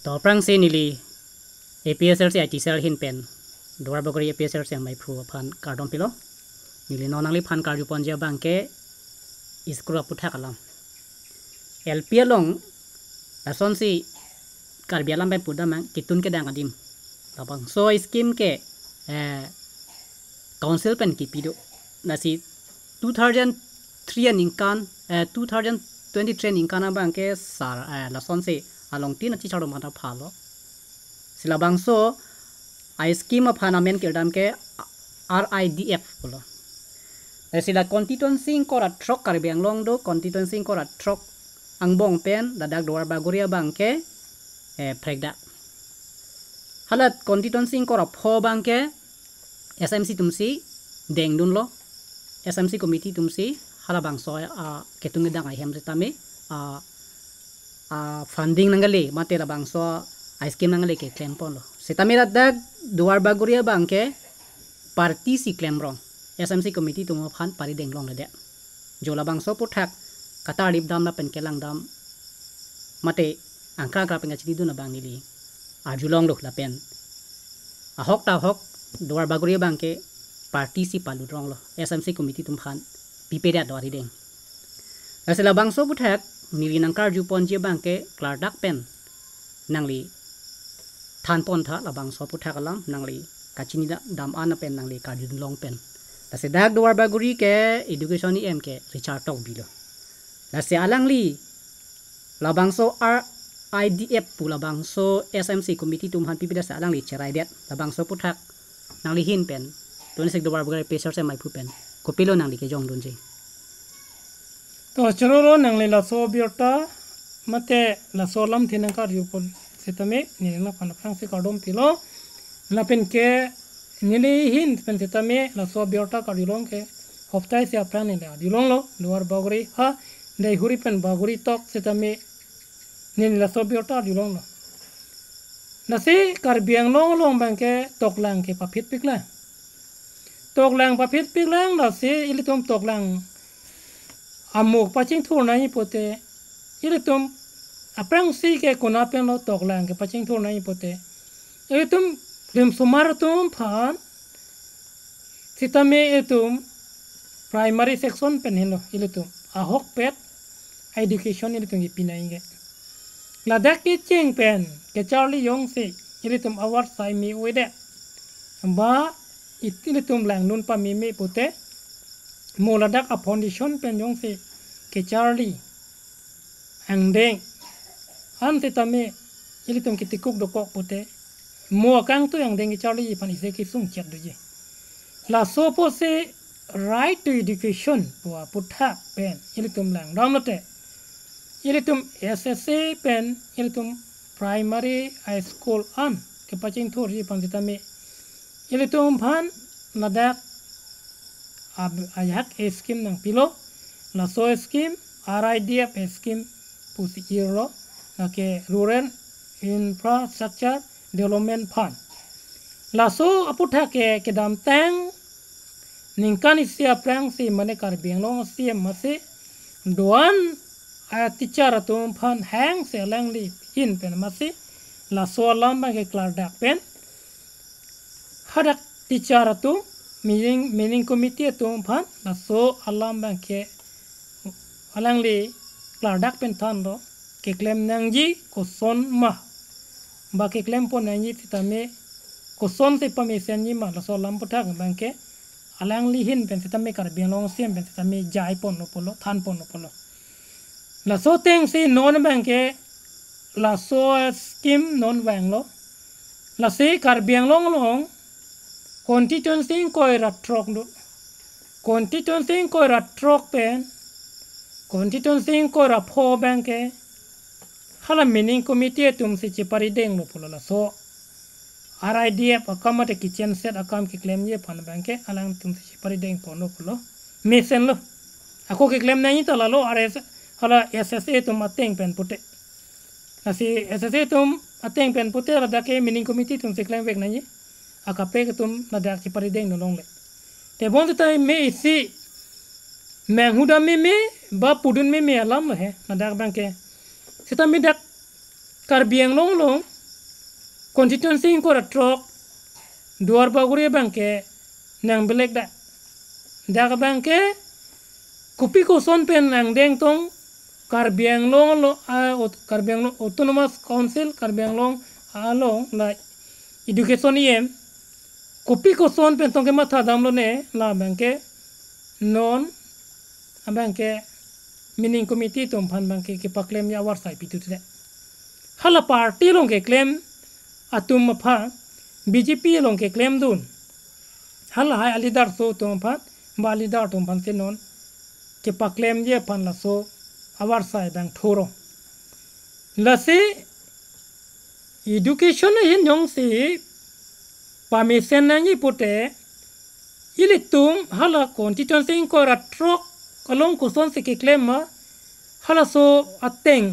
ต่อปรังเซนิลี APSL เสียจีเซลหินเป็นดวาร์บกรี APSL เสียไม่พูพันการดอมพิโลนิลีนอนังลีพันการยูปอนเจียบังเกอิสกรูปุถะกัลลัม LPL ลงละส่วนสิการเบียร์ลัมเป็นปุดดามังกิตุนเกดังอดิมละบังโซสกิมเกcouncil เป็นกิปิโดนั่นสิ2003นิงกัน2023นิงกันบังเกสารละส่วนสิอาลงที่นั่นที่ชาวโรมันทับพาโลสิละบังโซไอสกิมพานาเมนเกิดดัมเก RIDF พอลแต่สิละ constituency ก็รัดทรกการเบียงลงดู constituency ก็รัดทรกอังบงเป็นดัดดวาร์บากุริยาบังเกเพรกดักฮัลโหล constituency ก็รัดพอบังเก SMC ตุมซีเด้งดุนโล SMC committee ตุมซีฮัลโหลบังโซเกตุงดังไอเฮมสิตามีfunding nangali mate la bang so ice cream nangali ke claim pon lo setamira dag duar baguria bang ke party si claim rong SMC committee tumo phan pari deng long de jola bang so puthak kata lip dam na pen kelang dam mate angka gra penga chidi du na bang nili ajulong lo la pen a hok ta hok duar baguria bang ke party si palu rong lo SMC committee tum phan pipeda dori deng asela bang so puthak nili nangkar jupon je bangke klardak pen nangli than pon tha labang so putha kalam nangli kachini dam an pen nangli kardin long pen la se dak duar baguri ke education ni em ke richard tok bilo la se alangli labang so RIDF pu labang so SMC committee tum han pipida sa alangli cherai det labang so putha nangli hin pen ton se duar baguri peser se mai pu pen kopilo nangli ke jong don je तो चलो नंगले लासो बियोटा मते lasso lump थे नंका रियोपल सेतमे निलेना फन फ्रांस से कार्डोम पिलो लापेन के निले हिन पेन सेतमे लासो बियोटा कार्डिलोंग के हफ्ताय से अपना निले दिलोंग लो दुआर बागरी हा दे हुरी पेन बागरी तक सेतमे निले लासो बियोटा दिलोंग लो नसे कार्बियांग लोंग लोंग बैंके तोकलांग के पाफित पिकला तोकलांग पाफित पिकलांग नसे इलितोम तोकलांग amuk paching thur nai pote ilitum aprang si ke kona pen lo toklang ke paching thur nai pote ilitum lim sumar tum phan sitame etum primary section pen helo ilitum ahok pet education ilitum ipinai ge ladak ke cheng pen ke charlie yong si ilitum award sai mi wede ba ilitum lang nun pa mi pote moladak a foundation pen yong se ke charlie angdeng han te tame ilitum kitikuk dokok pote mo kang tu angdeng ke charlie pan ise ki sung chat doje la so po se right to education wa putha pen ilitum lang ramlote ilitum SSA pen ilitum primary high school an ke paching thori pan te tame ilitum phan ladak ayak scheme nang pilo la so scheme RIDF scheme pusi iro na ke rural infrastructure development fund la so aputha ke dam tang ningkan isia prang si mane kar benglong si mase doan a teacher atum fund hang se langli in pen mase la so lamba ke klar dak pen hadak teacher atum meaning committee tum phan la so alam bang ke alangli klardak pen than ro ke claim nangji ko son ma ba ke claim pon nangji titame ko son te permission ni ma la so lam puthak bang ke alangli hin pen titame kar benglong sem pen titame jai pon no polo than pon no polo la so teng se non bang ke la so scheme non wang lo la se kar benglong long constituency koi ratrok do constituency koi ratrok pen constituency koi rapho banke hala meaning committee tum se chipari deng lo polo la so RIDF akamate kitchen set akam ki claim ye pan banke alang tum se chipari deng pono polo mesen lo ako ki claim nai to la lo RS hala SSA tum ateng pen pute nasi SSA tum ateng pen pute la dake meaning committee tum se claim vek nai akape ke tum nadak chipari deng nolong le te bon ta me isi menghuda me ba pudun me alam lo he nadak bang ke sita me dak kar biang long long constituency ko ratrok duar baguri bangke nang belek da bangke kupi ko son pen nang deng tong Karbi Anglong Autonomous Council Karbi Anglong along la education yem kupi ko son pen tong ke matha dam lo ne la bangke non abangke meaning committee tom phan bangke ke paklem ya war sai pitu de hala party long ke claim atum pha BJP long ke claim dun hala hai alidar so tom phat balidar tom phan se non ke paklem je phan la so awar sai bang thoro la se education hin yong si permission na ni pote ilitum hala constituency ko ratrok kalong ko son se ke claim ma hala so ateng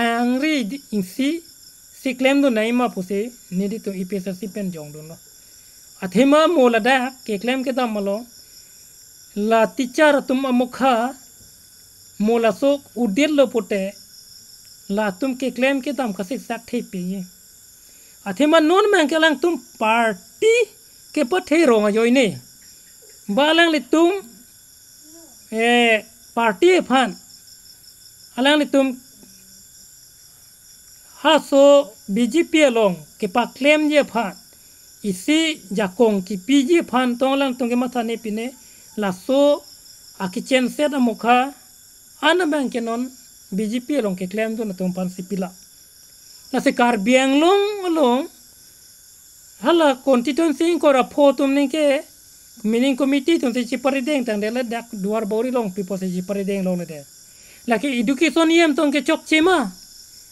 angri insi si claim do naima pose nedi to IPSC pen jong do no athema molada ke claim ke damalo la teacher tum amukha mola so udel lo pote la tum ke claim ke dam kasik sak thei pe ye athema non man ke lang tum party ke pathe rong joi ne balang li tum party phan alang li tum haso BJP long ke pa claim je phan isi jakong ki PG phan tonglang tong ke matha ne pine la so akichen set amukha ana bang ke non BJP long ke claim do na tum pan sipila la se Karbi Anglong long hala constituency ko ra pho tum ne ke meaning committee tum se chipari deng tang de la dak duar bori long pipo se chipari deng long de la ke education yem tong ke chok chema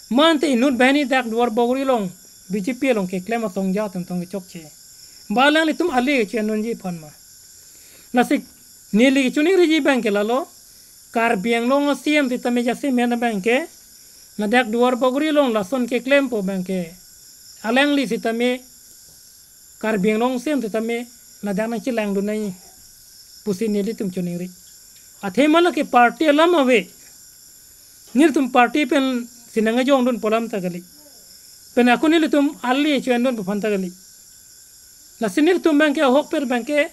man te inut bani dak duar bori long BJP long ke claim song ja tum tong ke chok che balang li tum ali che non ji phan ma la se nili chuni ri ji bang ke la lo Karbi Anglong CM ti tame jase mena bang ke na dak duar bori long la son ke claim po bang ke aleng li si tame Karbi Anglong CM ti tame na dak na chilang do nai pusi nili tum chuni ri athe mala ke party lam ave nir tum party pen sinanga jong don polam tagali pen aku nili tum alli chuan don phan tagali la sinil tum bang ke hok per bang ke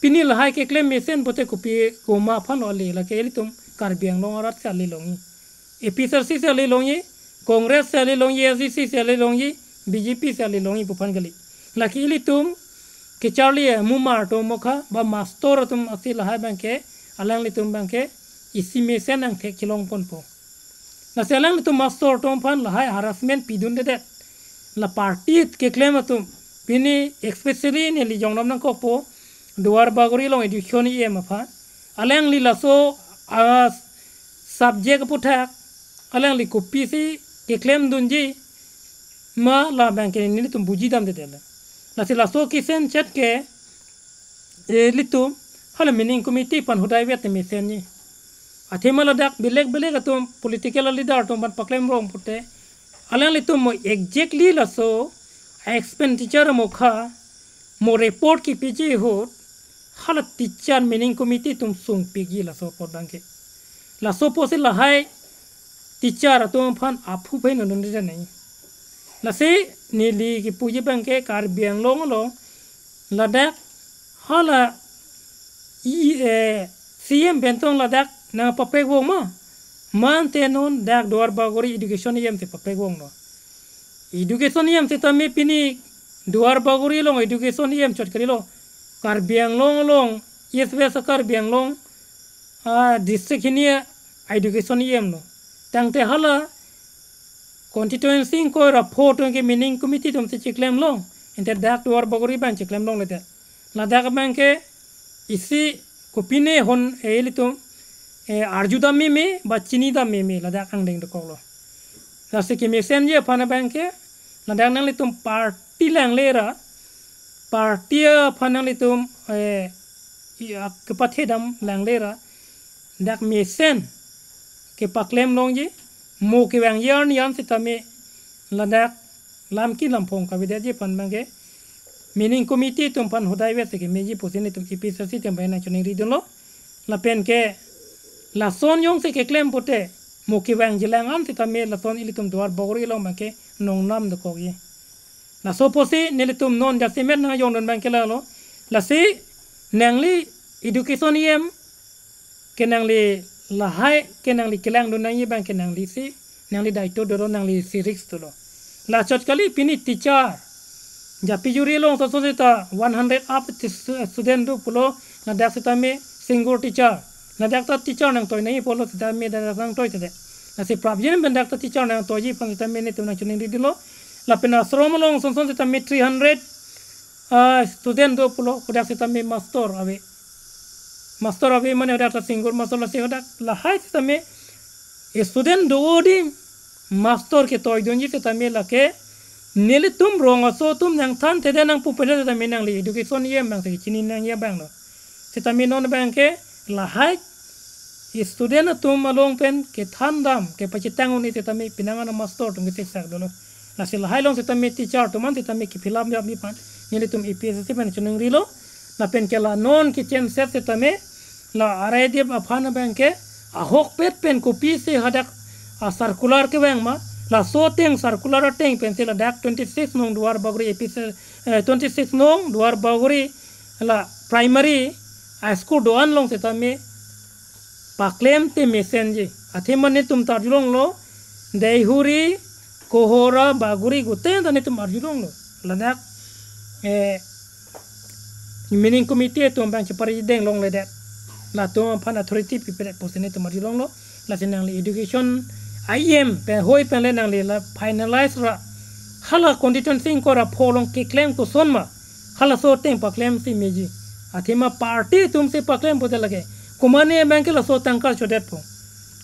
pinil hai ke claim mesen bote kopi koma phan oli la ke tum Karbi Anglong rat sa li longi APSC sa li longi Congress sa li longi SCC sa li longi BJP sa li longi phan gali la ke tum ke charlie mumar to mokha ba master tum asil hai bang ke alang li tum bang ke isi mesen ang the kilong pon po la selang li tum master to phan la hai harassment pidun de la party ke claim tum pini especially ne li jong nam nang ko po duar bagori long education ye ma pha alang li la so subject puthak alang li copy si ke claim dunji ma la bang ke ni tum buji dam de la sila so kisen chat ke litum hala meaning committee pan hudai vet me sen ni athemala dak belek atum political leader tum pan paklem rong putte alang litum mo exactly la so expenditure mo kha mo report ki piji ho hala teacher meaning committee tum sung pigi la so por bangke la so posi la hai teacher atum pan aphu pen non de nei la se ni li ki puji bangke Karbi Anglong lo la dak hala CM bentong la dak na papek wong ma man te non dak duar bagori education yem te papek wong no education yem te tame pini duar bagori long education yem chot kari lo Karbi Anglong long yes besa Karbi Anglong district hinia education yem no tang te hala constituency ko ra photo ke meaning committee tum se claim long inter dak duar bagori ban claim long le la dak ban ke isi kopine hon elitum arjuda me ba chini da me la dak ang deng de ko lo la se ke mesen je phana ban ke la dak nang litum party lang lera party phana litum ke pathe dam lang lera dak mesen ke pa claim long je mo ke wang yan se tame la dak lam ki lam phong ka bide je pan bang ke meaning committee tum pan hudai vet ke meji posini tum IPSC tem bana choni ri don lo la pen ke la son yong se ke claim pote mo ki wang jilang an se tame la son ili tum duar bogori lo ma ke nong nam de ko ye la so posi nelitum non jasimet na yong don bangkela lo la si nangli education yem kenangli lahai kenangli kelang don nang bang kenangli si nangli daito do nangli sirix to lo la chot kali pini teacher ja pijuri long so ta 100 up student do pulo na dak sita me single teacher na dak ta teacher nang toy nai polo sita me da sang toy tede na si problem ben dak ta teacher nang toy ji pang sita me ne tu na chuning di lo la pena srom long so sita me 300 student do pulo dak sita me master ave mane dak ta single master la si dak la hai sita me student do di master ke toy donji sita me la ke nele tum rong aso tum nang than te nang pupele te me nang li education yem bang se chini nang ye bang lo se ta me non bang ke la hai student tum along pen ke than dam ke pachitang uni te ta me pinanga na master tum ke sak do lo la se la hai long se ta me teacher tum an te ta me ki philam ya mi pan nele tum EPS se pen chunung ri lo la pen ke la non ki chen set se ta me la arai de afana bang ke a hok pet pen kopi se hadak a circular ke bang ma la so teng circular teng pencil dak 26 nong duar baguri episode 26 nong duar baguri la primary high school doan long seta me paklem te messenger athe mane tum tarjulong lo deihuri kohora baguri gute dane tum arjulong lo la dak meaning committee tum bang chapari deng long le dak la tum pan authority people posene tum arjulong lo la senang education IM pe hoi pe lenang le la finalize ra hala condition sing ko ra pholong ki claim to sonma hala so teng pa claim si meji athima party tum se pa claim bote lage kumani bank la so tangka chodet po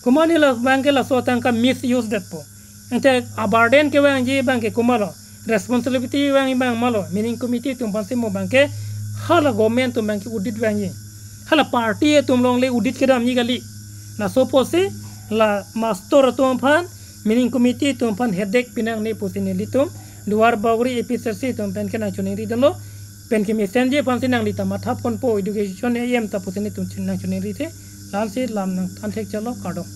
kumani la bank la so tangka misuse det po ente abarden ke wang ji bank kumalo responsibility wang bang malo meaning committee tum panse mo bank hala government tum bank audit wang ji hala party tum long le audit ke dam ni gali na so pose la master tum pan meaning committee tum pan headache pinang ne pusini litum duar baguri episode tum pen kana chuning ri dalo pen ke messenger pan sinang lita mathap kon po education em ta pusini tum chinang chuning ri the lan se lam nang than thek chalo kado